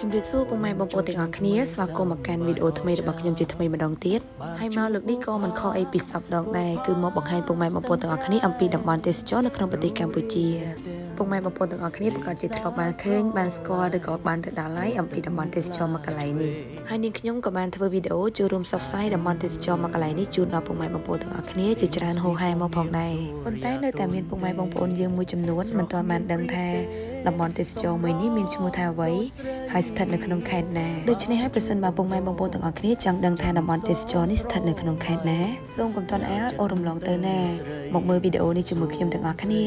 ជំរាបសួរពុកម៉ែបងប្អូនទាំងអស់គ្នាស្វាគមន៍មកកាន់វីដេអូថ្មីរបស់ខ្ញុំជាថ្មីម្ដងទៀតហើយមកលើកនេះក៏មិនខុសអីពីសប្តាហ៍ដងដែរគឺមកបង្ហាញពុកម៉ែបងប្អូនទាំងអស់គ្នាអំពីតំបន់ទេសចរនៅក្នុងប្រទេសកម្ពុជាពុកម៉ែបងប្អូនទាំងអស់គ្នាប្រកាសជាធ្លាប់បានឃើញបានស្គាល់ឬក៏បានទៅដល់ហើយអំពីតំបន់ទេសចរមកកន្លែងនេះហើយនាងខ្ញុំក៏បានធ្វើវីដេអូចូលរួមផ្សព្វផ្សាយតំបន់ទេសចរមកកន្លែងនេះជូនដល់ពុកម៉ែបងប្អូនទាំងអស់គ្នាជាច្រើនហូរហែមកផងដែរប៉ុន្តែនៅតែមានពុកម៉ែបងប្អូនយើងមួយចំនួនមិនទាន់បានដឹងថាតំបន់ទេសចរមួយនេះមានឈ្មោះថាអ្វីហើយស្ថិតនៅក្នុងខេត្តណាដូច្នេះហើយប្រសិនបើពុកម៉ែបងប្អូនទាំងអស់គ្នាចង់ដឹងថាតំបន់ទេសចរនេះស្ថិតនៅក្នុងខេត្តណាសូមកុំទាន់អាលអូរំលងទៅណាមកមើលវីដេអូនេះជាមួយខ្ញុំទាំងអស់គ្នា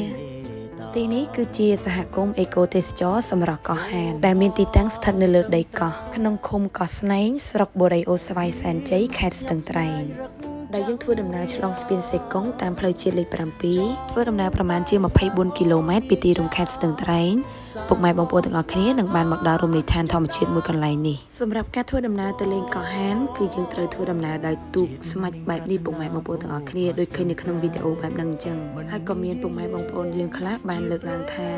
ទីនេះគឺជាសហគមន៍អេកូទេសចរសម្រាប់កោះហានដែលមានទីតាំងស្ថិតនៅលើដីកោះក្នុងឃុំកោះស្នែងស្រុកបូរីអូស្វាយសែនជ័យខេត្តស្ទឹងត្រែងដែលយើងធ្វើដំណើរឆ្លងស្ពានសេកុងតាមផ្លូវជាតិលេខ7ធ្វើដំណើរប្រមាណជា24គីឡូម៉ែត្រពីទីរួមខេត្តស្ទឹងត្រែងពុកម៉ែបងប្អូនទាំងអស់គ្នានឹងបានមកដល់រមណីយដ្ឋានធម្មជាតិមួយកន្លែងនេះសម្រាប់ការធ្វើដំណើរទៅលេងកោះហានគឺយើងត្រូវធ្វើដំណើរដោយទូកស្មាច់បែបនេះពុកម៉ែបងប្អូនទាំងអស់គ្នាដូចឃើញនៅក្នុងវីដេអូបែបហ្នឹងអញ្ចឹងហើយក៏មានពុកម៉ែបងប្អូនយើងខ្លះបានលើកឡើងថា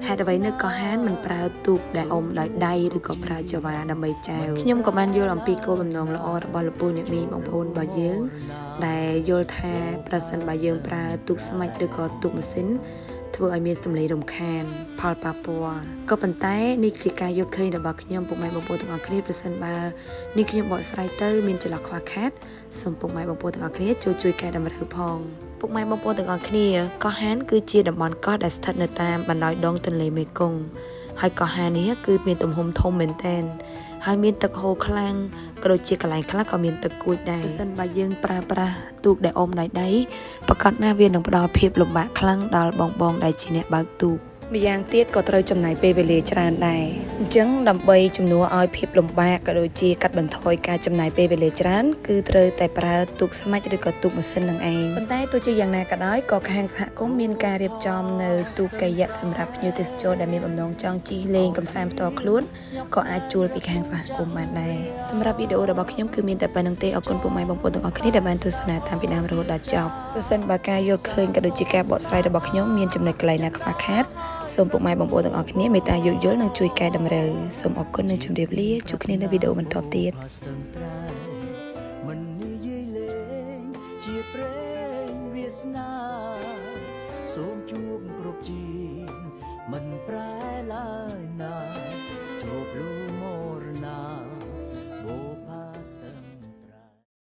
ហេតុអ្វីនៅកោះហានមិនប្រើទូកដែលអុំដោយដៃឬក៏ប្រើចង្វាដើម្បីចែវខ្ញុំក៏បានយល់អំពីគោលបំណងល្អរបស់លោកពូអ្នកមីងបងប្អូនរបស់យើងដែលយល់ថាប្រសិនបើយើងប្រើទូកស្មាច់ឬក៏ទូកម៉ាស៊ីនធ្វើឲ្យមានសម្លេងរំខានផលប៉ះពាល់ក៏ប៉ុន្តែនេះជាការយល់ឃើញរបស់ខ្ញុំពុកម៉ែបងប្អូនទាំងអស់គ្នាប្រសិនបើនេះខ្ញុំបកស្រាយទៅមានចន្លោះខ្វះខាតសូមពុកម៉ែបងប្អូនទាំងអស់គ្នាជួយកែតម្រូវផងពុកម៉ែបងប្អូនទាំងអស់គ្នាកោះហានគឺជាតំបន់កោះដែលស្ថិតនៅតាមបណ្ដោយដងទន្លេមេគង្គហើយកោះហាននេះគឺមានទំហំធំមែនទែនហើយមានទឹកហូរខ្លាំងក៏ដូចជាកន្លែងខ្លះក៏មានទឹកគួចដែរប្រសិនបើយើងប្រើប្រាស់ទូកដែលអុំដោយដៃប្រកាសណាវានឹងផ្ដល់ភាពលំបាកខ្លាំងដល់បងដែលជាអ្នកបើកទូកម្យ៉ាងទៀតក៏ត្រូវចំណាយពេលវេលាច្រើនដែរអញ្ចឹងដើម្បីជំនួសឲ្យភាពលំបាកក៏ដូចជាកាត់បន្ថយការចំណាយពេលវេលាច្រើនគឺត្រូវតែប្រើទូកស្មាច់ឬក៏ទូកម៉ាស៊ីននឹងឯងប៉ុន្តែទោះជាយ៉ាងណាក៏ដោយក៏ខាងសហគមន៍មានការរៀបចំនៅទូកកាយៈសម្រាប់ភ្ញៀវទេសចរដែលមានបំណងចង់ជិះលេងកម្សាន្តផ្ទាល់ខ្លួនក៏អាចជួលពីខាងសហគមន៍បានដែរសម្រាប់វីដេអូរបស់ខ្ញុំគឺមានតែប៉ុណ្្នឹងទេអរគុណពុកម៉ែបងប្អូនទាំងអស់គ្នាដែលបានទស្សនាតាមពីដើមរហូតដល់ចប់ប្រសិនបើការយល់ឃើញក៏ដូចជាការបកស្រាយរបស់ខ្ញុំមានចំណុចកន្លែងណាខ្វះខាតសូមពុកម៉ែបងប្អូនទាំងអស់គ្នាមេត្តាយោគយល់និងជួយកែតម្រូវសូមអរគុណនិងជម្រាបលាជួបគ្នានៅវីដេអូបន្តទៀតមិននិយាយលេងជាព្រេងវាសនាសូមជួបគ្រប់ជាមិនប្រែឡើយណាជួបលូមរណា